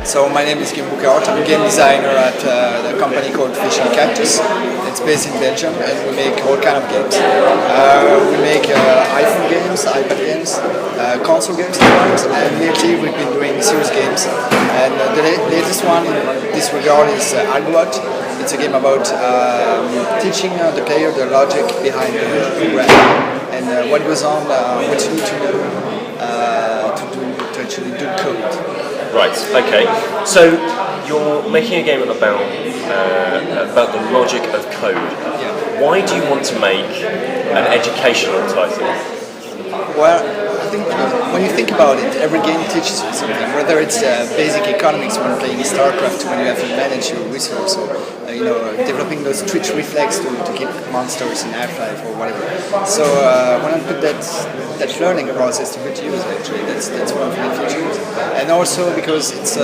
So my name is Bouckaert. I'm a game designer at the company called Cactus. It's based in Belgium, and we make all kind of games. We make iPhone games, iPad games, console games sometimes, and lately we've been doing serious games. And the latest one in this regard is Algot. It's a game about teaching the player the logic behind the program and what goes on, what you need to do to actually do code. Right. Okay. So you're making a game about the logic of code. Yeah. Why do you want to make an educational title? Well, I think when you think about it, every game teaches you something. Whether it's basic economics when playing StarCraft, when you have to manage your resources, or developing those twitch reflex to kill monsters in Half-Life or whatever. So when I put that learning process to good use, actually, that's one of the features. And also because it's a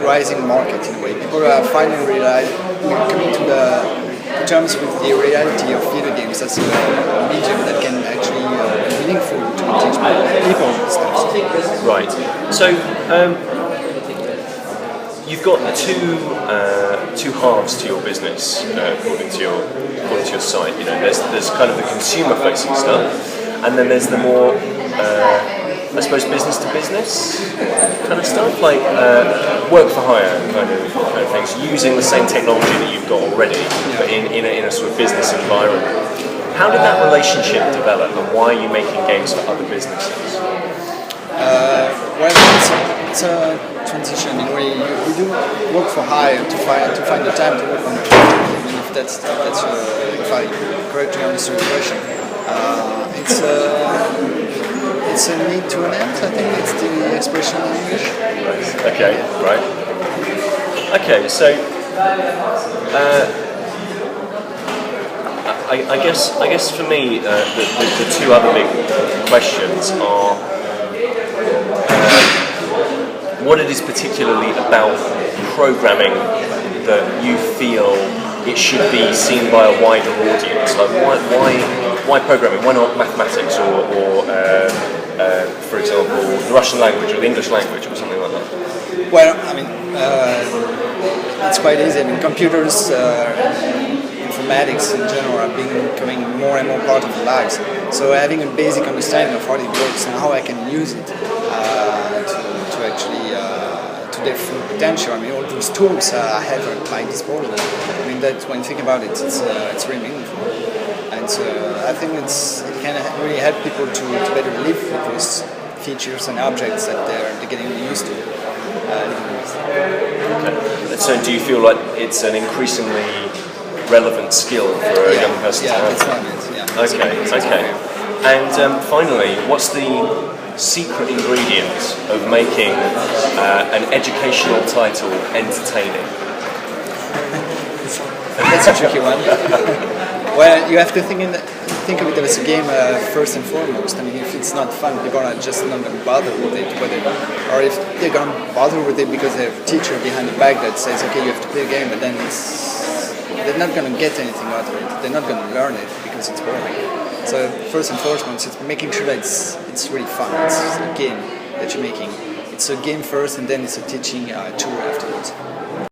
rising market in a way. People are finally coming to the terms with the reality of video games as a medium that can actually be meaningful to teach people stuff. Right. So you've got two halves to your business, according to your site. There's kind of the consumer-facing stuff, and then there's the more I suppose business to business kind of stuff, like work for hire kind of things, using the same technology that you've got already, but in a sort of business environment. How did that relationship develop, and why are you making games for other businesses? Well, it's a transition in a way. You do work for hire to find the time to work on the project. I mean, if that's if I correctly understood the question, it's a need to an end. I think it's the expression in English. Okay, right. Okay, so I guess for me the two other big questions are what it is particularly about programming that you feel it should be seen by a wider audience. Like why programming? Why not mathematics or for example, the Russian language or the English language or something like that? Well, I mean, it's quite easy. I mean, computers, informatics in general are becoming more and more part of our lives. So having a basic understanding of how it works and how I can use it to actually to their full potential. I mean, all those tools I have at my disposal. I mean, that when you think about it, it's really meaningful. And I think it can really help people to better live with those features and objects that they're getting used to living with. Okay. So do you feel like it's an increasingly relevant skill for a young person to have? Yeah, that's what it is. Okay. And finally, what's the secret ingredient of making an educational title entertaining? That's a tricky one. Well, you have to think of it as a game first and foremost. I mean, if it's not fun, people are just not going to bother with it. Or if they're going to bother with it because they have a teacher behind the back that says, okay, you have to play a game, but then they're not going to get anything out of it. They're not going to learn it because it's boring. So first and foremost, it's making sure that it's really fun. It's a game that you're making. It's a game first, and then it's a teaching tool afterwards.